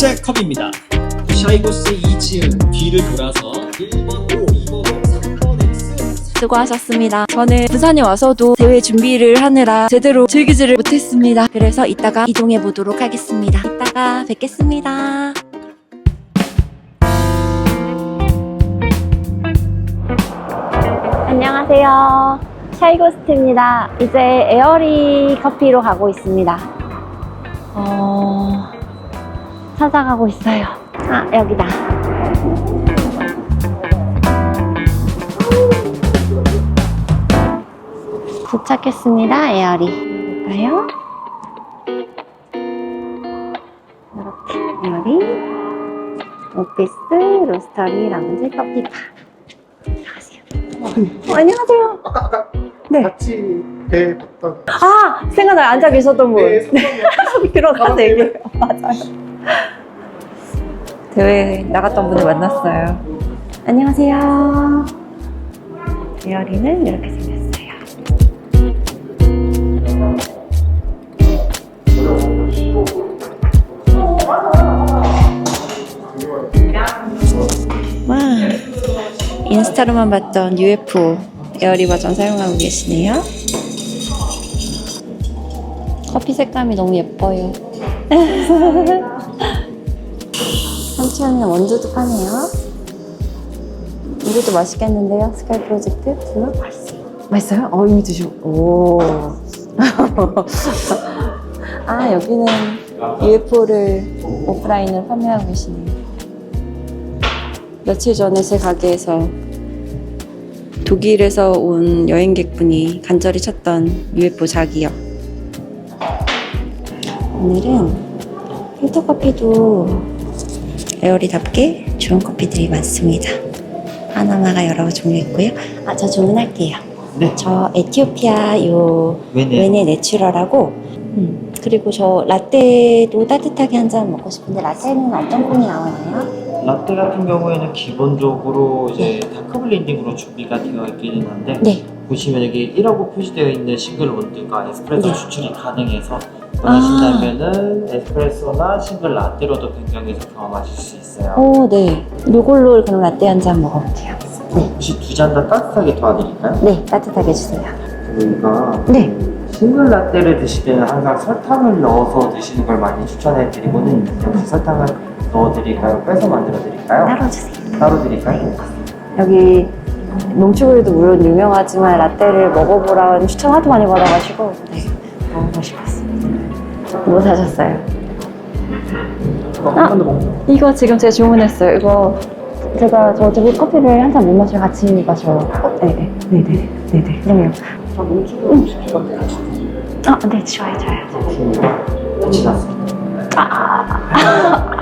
번째 컵입니다. 샤이고스 2층 뒤를 돌아서 1번 O, 2번 O, 3번 X. 수고하셨습니다. 저는 부산에 와서도 대회 준비를 하느라 제대로 즐기지를 못했습니다. 그래서 이따가 이동해 보도록 하겠습니다. 이따가 뵙겠습니다. 안녕하세요. 샤이고스트입니다. 이제 에어리 커피로 가고 있습니다. 찾아가고 있어요. 아, 여기다. 도착했습니다. 에어리. 볼까요? 이렇게 에어리 오피스 로스터리 라운지 커피바. 안녕하세요. 안녕하세요. 아까 네. 같이 배 봤던 아, 생각나요. 앉아 계셨던 분. 네, 들어가서 얘기해요. 맞아요. 대회 나갔던 분을 만났어요. 안녕하세요. 에어리는 이렇게 생겼어요. 와, 인스타로만 봤던 UFO 에어리 버전 사용하고 계시네요. 커피 색감이 너무 예뻐요. 삼촌은 원두도 파네요. 이것도 맛있겠는데요? 스카이 프로젝트 블루? 맛있어요? 이미 드시고. 오. 아, 여기는 UFO를 오프라인으로 판매하고 계시네요. 며칠 전에 제 가게에서 독일에서 온 여행객분이 간절히 찾던 UFO 자기요. 오늘은 필터커피도 에어리답게 좋은 커피들이 많습니다. 파나마가 여러 종류 있고요. 아, 저 주문할게요. 네. 저 에티오피아 요 웨네. 웨네 내추럴하고 그리고 저 라떼도 따뜻하게 한 잔 먹고 싶은데 라떼는 어떤 콩이 나오나요? 라떼 같은 경우에는 기본적으로 이제 다크 블렌딩으로 준비가 되어 있기는 한데 네. 보시면 여기 1하고 표시되어 있는 싱글 원두가 에스프레소 네. 추출이 가능해서 원하신다면은 에스프레소나 싱글 라떼로도 변경해서 경험하실 수 있어요. 오, 네. 요걸로 그럼 라떼 한 잔 먹어볼게요. 네. 혹시 두 잔 다 따뜻하게 도와드릴까요? 네, 따뜻하게 해주세요. 저희가 네. 싱글 라떼를 드실 때는 항상 설탕을 넣어서 드시는 걸 많이 추천해드리고는 역시 설탕을 넣어드릴까요? 빼서 만들어드릴까요? 따로 주세요. 따로 드릴까요? 여기 농축우유도 물론 유명하지만 라떼를 먹어보라는 추천 하도 많이 받아가지고 네, 먹어보고 싶었습니다. 뭐 사셨어요? 한 번도 먹고 이거 지금 제가 주문했어요. 이거 제가 저 어차피 커피를 한 잔 못 마셔요. 같이 마셔요. 네네. 그럼요. 네, 좋아요. 같이 났습니다.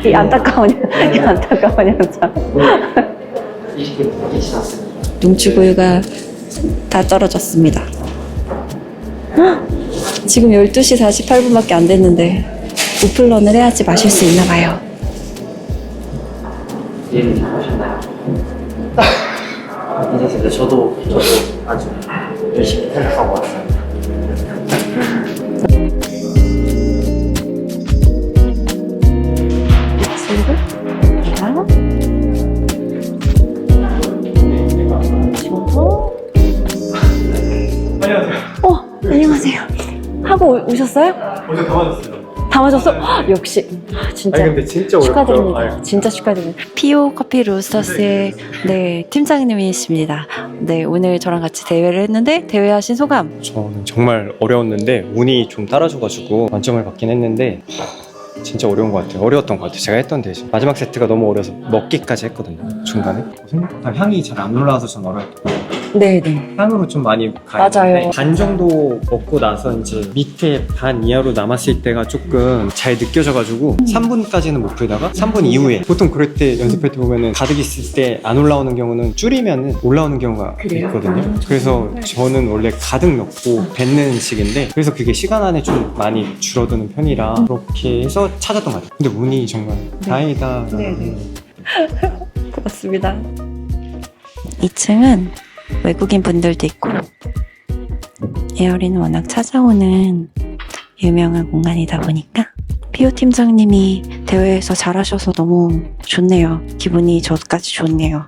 이 안타까운 현장. 20개 같이 났습니다. 농축우유가 다 떨어졌습니다. 지금 12시 48분밖에 안 됐는데 오픈런을 해야지 마실 수 있나 봐요. 이해를 잘 하셨나요? 괜찮습니다. 저도 아주 열심히 생각하고 왔습니다. 안녕하세요. 하고 오셨어요? 어제 다 맞았어요. 다 맞았어? 역시 진짜 아니 근데 진짜 축하드립니다. 어렵더라고요. 진짜 축하드립니다. 피오 커피 로스터스의 팀장님이십니다. 네, 오늘 저랑 같이 대회를 했는데 대회하신 소감? 저는 정말 어려웠는데 운이 좀 따라줘가지고 만점을 받긴 했는데 진짜 어려운 것 같아요. 어려웠던 것 같아요. 제가 했던 대신 마지막 세트가 너무 어려서 먹기까지 했거든요. 중간에 생각보다 향이 잘 안 올라와서 전 어려웠던 것 같아요. 네네. 향으로 좀 많이 가요. 맞아요. 반 정도 먹고 나서 이제 밑에 반 이하로 남았을 때가 조금 잘 느껴져가지고 3분까지는 목표에다가 3분 이후에 보통 그럴 때 연습할 때 보면은 가득 있을 때 안 올라오는 경우는 줄이면은 올라오는 경우가 있거든요. 그래서 저는 원래 가득 넣고 뱉는 식인데 그래서 그게 시간 안에 좀 많이 줄어드는 편이라 그렇게 해서 찾았던 것 같아요. 근데 운이 정말 다행이다. 네네. 고맙습니다. 2층은 외국인 분들도 있고 에어리는 워낙 찾아오는 유명한 공간이다 보니까 피오 팀장님이 대회에서 잘하셔서 너무 좋네요. 기분이 저까지 좋네요.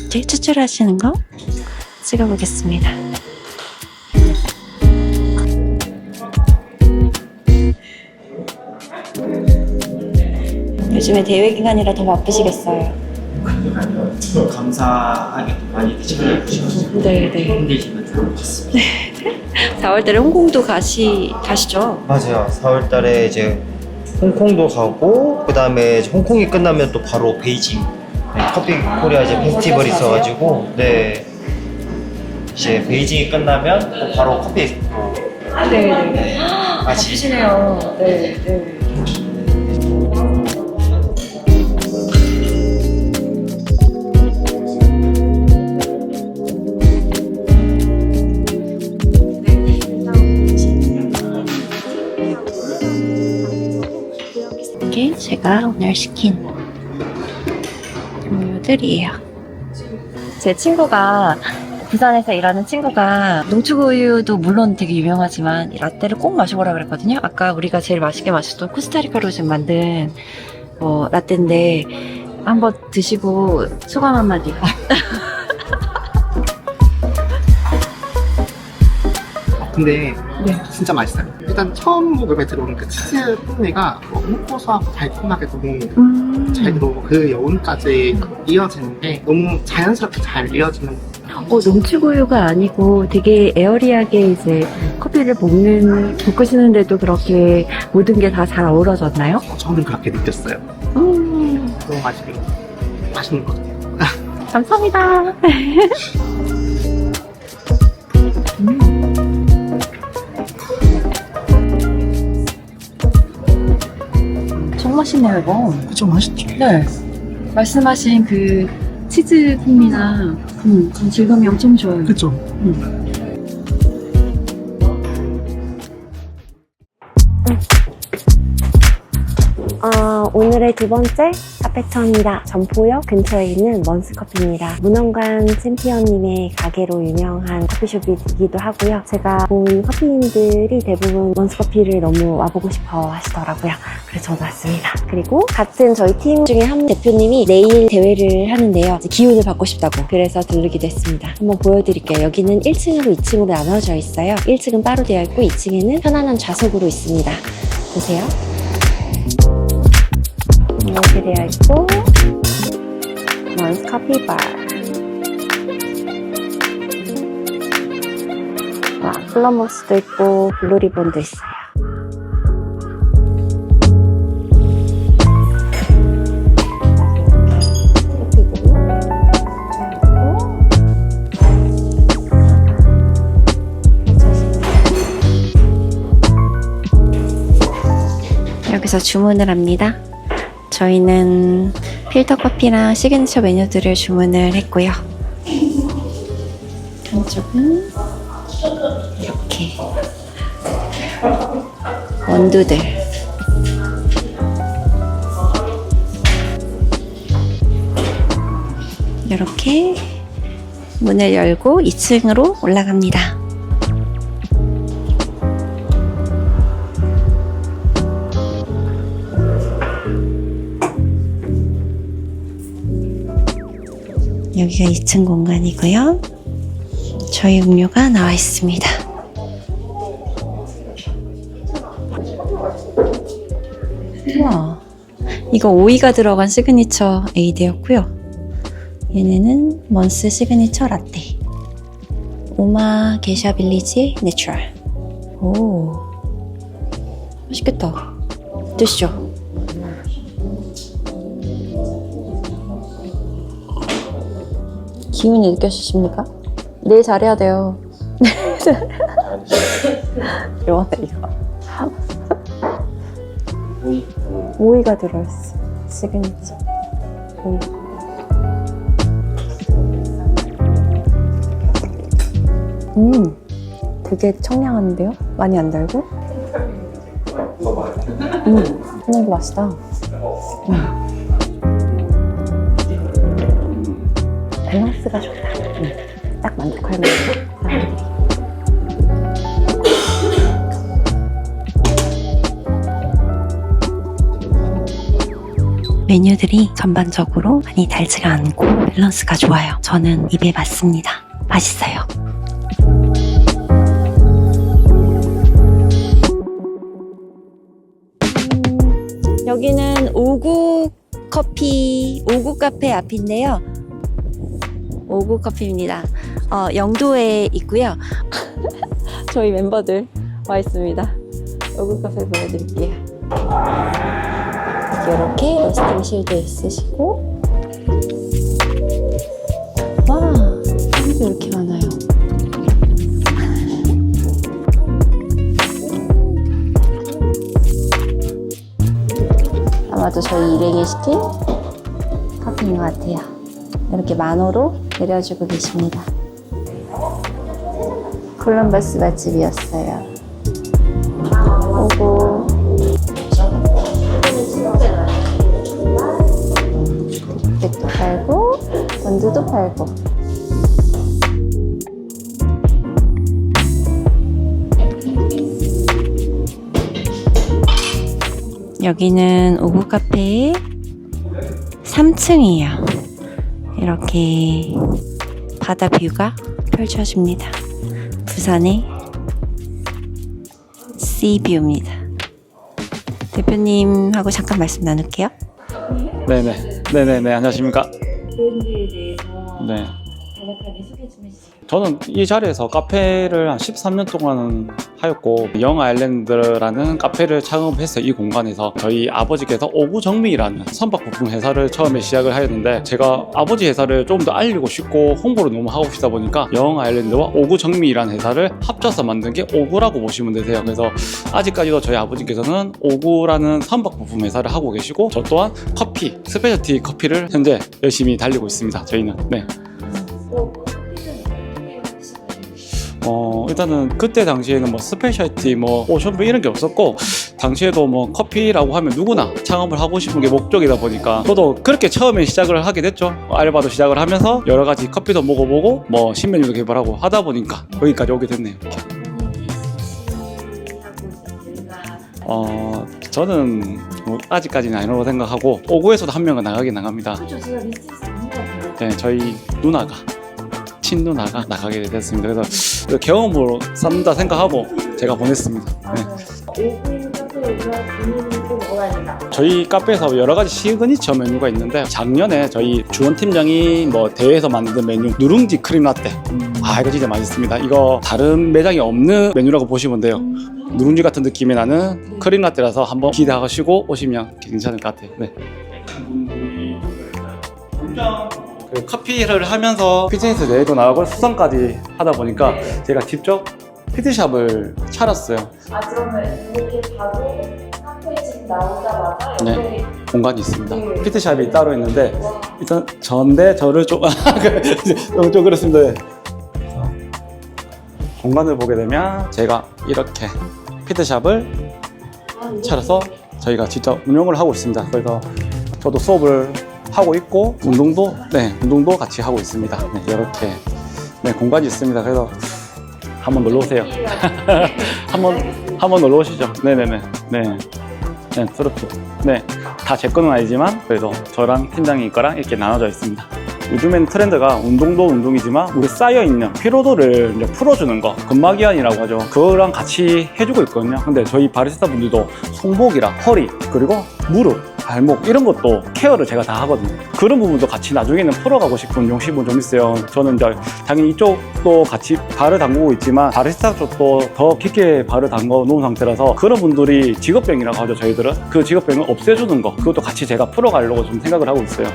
이제 추출하시는 거 찍어보겠습니다. 요즘에 대회 기간이라 더 바쁘시겠어요. 감사하게 또 많이 찾아주셔서 네네. 힘들지만 좋겠습니다. 4월달에 홍콩도 가시죠? 맞아요. 4월달에 이제 홍콩도 가고 그 다음에 홍콩이 끝나면 또 바로 베이징 커피 코리아 이제 페스티벌이 있어가지고 네 이제 베이징이 끝나면 또 바로 커피 엑스포 네네. 같이 바쁘시네요. 네. 이게 제가 오늘 시킨 음료들이에요. 제 친구가 부산에서 일하는 친구가 농축우유도 물론 되게 유명하지만 이 라떼를 꼭 마셔보라 그랬거든요. 아까 우리가 제일 맛있게 마셨던 코스타리카로 지금 만든 라떼인데 한번 드시고 소감 한마디. 근데 네. 진짜 맛있어요. 일단 처음 먹음에 들어오는 그 치즈 풍미가 너무 고소하고 달콤하게 너무 잘 들어오고 그 여운까지 이어지는 게 너무 자연스럽게 잘 이어지는 농축우유가 아니고 되게 에어리하게 이제 커피를 볶으시는데도 그렇게 모든 게 다 잘 어우러졌나요? 저는 그렇게 느꼈어요. 너무 맛있는 것 같아요. 감사합니다. 정말 맛있네요, 이거. 그쵸, 맛있죠? 네. 말씀하신 그 치즈 풍미나 질감이 엄청 좋아요. 그쵸. 오늘의 두 번째 카페처입니다. 점포역 근처에 있는 먼스커피입니다. 문원관 챔피언님의 가게로 유명한 커피숍이기도 하고요. 제가 본 커피인들이 대부분 먼스커피를 너무 와보고 싶어 하시더라고요. 그래서 저도 왔습니다. 그리고 같은 저희 팀 중에 한 대표님이 내일 대회를 하는데요. 이제 기운을 받고 싶다고 그래서 들르기도 했습니다. 한번 보여드릴게요. 여기는 1층으로 2층으로 나눠져 있어요. 1층은 바로 되어 있고 2층에는 편안한 좌석으로 있습니다. 보세요. 이렇게 되어 있고 먼스 커피 바 플러머스도 있고 블루리본도 있어요. 여기서 주문을 합니다. 저희는 필터 커피랑 시그니처 메뉴들을 주문을 했고요. 한쪽은 이렇게 원두들, 이렇게 문을 열고 2층으로 올라갑니다. 여기가 2층 공간이고요. 저희 음료가 나와 있습니다. 우와, 이거 오이가 들어간 시그니처 에이드였고요. 얘네는 먼스 시그니처 라떼, 오마 게샤 빌리지 내추럴. 오, 맛있겠다. 드시죠. 기운이 느껴지십니까? 내일 잘해야 돼요. 이거 오이가 들어있어. 시그니처 오이. 되게 청량한데요? 많이 안 달고? 이거 맛있다. 밸런스가 좋다. 딱 만족할 만한 사람들이. 메뉴들이 전반적으로 많이 달지가 않고 밸런스가 좋아요. 저는 입에 맞습니다. 맛있어요. 여기는 오구 카페 앞인데요. 오구 커피입니다. 영도에 있고요. 저희 멤버들 와 있습니다. 오구 카페 보여드릴게요. 이렇게 로스팅 실도 있으시고, 와, 사람도 이렇게 많아요. 아마도 저희 일행이 시킨 커피인 것 같아요. 이렇게 만호로 내려주고 계십니다. 콜럼버스 맛집이었어요. 오고 백도 팔고 원두도 팔고. 여기는 오구 카페의 3층이에요. 이렇게 바다 뷰가 펼쳐집니다. 부산의 씨뷰입니다. 대표님하고 잠깐 말씀 나눌게요. 네네, 안녕하십니까. 브랜드에 대해서 네. 간략하게 소개 좀 해주세요. 저는 이 자리에서 카페를 한 13년 동안은 하였고, 영 아일랜드라는 카페를 창업했어요. 이 공간에서 저희 아버지께서 오구정미라는 선박 부품 회사를 처음에 시작을 하였는데, 제가 아버지 회사를 좀 더 알리고 싶고 홍보를 너무 하고 싶다 보니까 영 아일랜드와 오구정미라는 회사를 합쳐서 만든 게 오구라고 보시면 되세요. 그래서 아직까지도 저희 아버지께서는 오구라는 선박 부품 회사를 하고 계시고, 저 또한 커피, 스페셜티 커피를 현재 열심히 달리고 있습니다. 저희는. 네. 일단은 그때 당시에는 뭐 스페셜티, 뭐 오션뷰 이런 게 없었고, 당시에도 뭐 커피라고 하면 누구나 창업을 하고 싶은 게 목적이다 보니까 저도 그렇게 처음에 시작을 하게 됐죠. 알바도 시작을 하면서 여러 가지 커피도 먹어보고 뭐 신메뉴도 개발하고 하다 보니까 여기까지 오게 됐네요. 저는 뭐 아직까지는 아니라고 생각하고, 오구에서도 한 명은 나갑니다. 그렇죠. 제가 리스트에서 본것 같아요. 네, 저희 누나가, 친누나가 나가게 됐습니다. 그래서 그 경험으로 삼다 생각하고 제가 보냈습니다. 네. 오구 카페 오면 본인이 꼭 먹어야 된다. 저희 카페에서 여러 가지 시그니처 메뉴가 있는데, 작년에 저희 주원 팀장이 뭐 대회에서 만든 메뉴 누룽지 크림 라떼, 이거 진짜 맛있습니다. 이거 다른 매장에 없는 메뉴라고 보시면 돼요. 누룽지 같은 느낌이 나는 크림 라떼라서 한번 기대하시고 오시면 괜찮을 것 같아요. 네. 그 커피를 하면서 피트니스 대회도 나가고 수상까지 하다 보니까 제가 직접 피트샵을 차렸어요. 그러면 이렇게 바로 카페 집 나오자마자 네, 공간이 있습니다. 피트샵이 따로 있는데, 일단 전데 저를 좀 좀 그렇습니다. 네. 공간을 보게 되면 제가 이렇게 피트샵을 차려서 저희가 직접 운영을 하고 있습니다. 그래서 저도 수업을 하고 있고 운동도 같이 하고 있습니다. 네, 이렇게 공간이 있습니다. 그래서 한번 놀러 오세요. 한번 놀러 오시죠. 네네네. 네, 트로피. 네, 다 제 거는 아니지만 그래도 저랑 팀장님 거랑 이렇게 나눠져 있습니다. 요즘엔 트렌드가 운동도 운동이지만 우리 쌓여있는 피로도를 이제 풀어주는 거, 근막이완이라고 하죠. 그거랑 같이 해주고 있거든요. 근데 저희 바리스타 분들도 손목이랑 허리, 그리고 무릎, 발목 이런 것도 케어를 제가 다 하거든요. 그런 부분도 같이 나중에는 풀어가고 싶은 용심은 좀 있어요. 저는 이제 당연히 이쪽도 같이 발을 담그고 있지만 바리스타 쪽도 더 깊게 발을 담궈 놓은 상태라서, 그런 분들이 직업병이라고 하죠. 저희들은 그 직업병을 없애주는 거, 그것도 같이 제가 풀어가려고 좀 생각을 하고 있어요.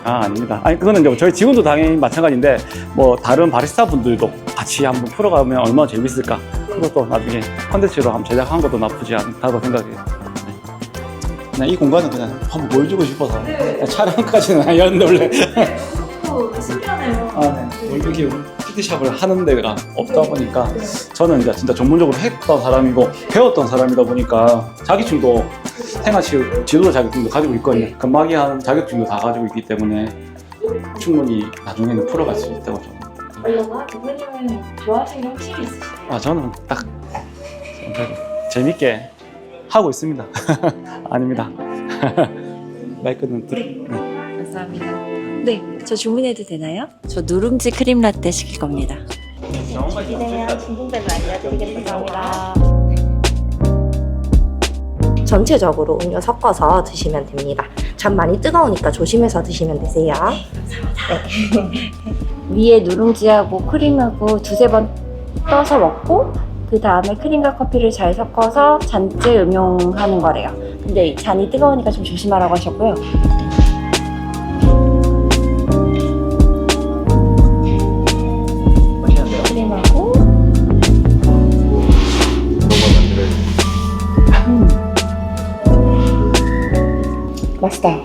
아닙니다. 아니, 그거는 이제 저희 직원도 당연히 마찬가지인데, 뭐 다른 바리스타 분들도 같이 한번 풀어가면 얼마나 재밌을까. 그것도 나중에 컨텐츠로 한번 제작한 것도 나쁘지 않다고 생각해요. 그냥 이 공간은 그냥 한번 보여주고 싶어서. 촬영까지는 아니었는데 원래. 신기하네요. 네. 이렇게 피트샵을 하는 데가 없다 보니까, 저는 이제 진짜 전문적으로 했던 사람이고 배웠던 사람이다 보니까 자격증도, 생활 지도자 자격증도 가지고 있거든요. 근막이완 자격증도 다 가지고 있기 때문에 충분히 나중에는 풀어갈 수 있다고 저는. 영화 대표님은 좋아하시는 게 확실히 있으시네요. 저는 딱 재밌게 하고 있습니다. 아닙니다. 마이크는 네. 감사합니다. 네, 저 주문해도 되나요? 저 누룽지 크림 라떼 시킬 겁니다. 준비되면 진공대로 알려드리겠습니다. 전체적으로 음료 섞어서 드시면 됩니다. 참 많이 뜨거우니까 조심해서 드시면 되세요. 위에 누룽지하고 크림하고 두세 번 떠서 먹고 그 다음에 크림과 커피를 잘 섞어서 잔째 음용하는 거래요. 근데 잔이 뜨거우니까 좀 조심하라고 하셨고요. 크림하고 맛있다.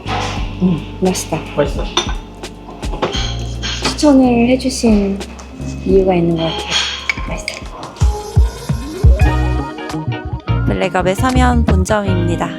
맛있다. 맛있어. 추천을 해주신 이유가 있는 것 같아요. 맛있어요. 블랙업의 서면 본점입니다.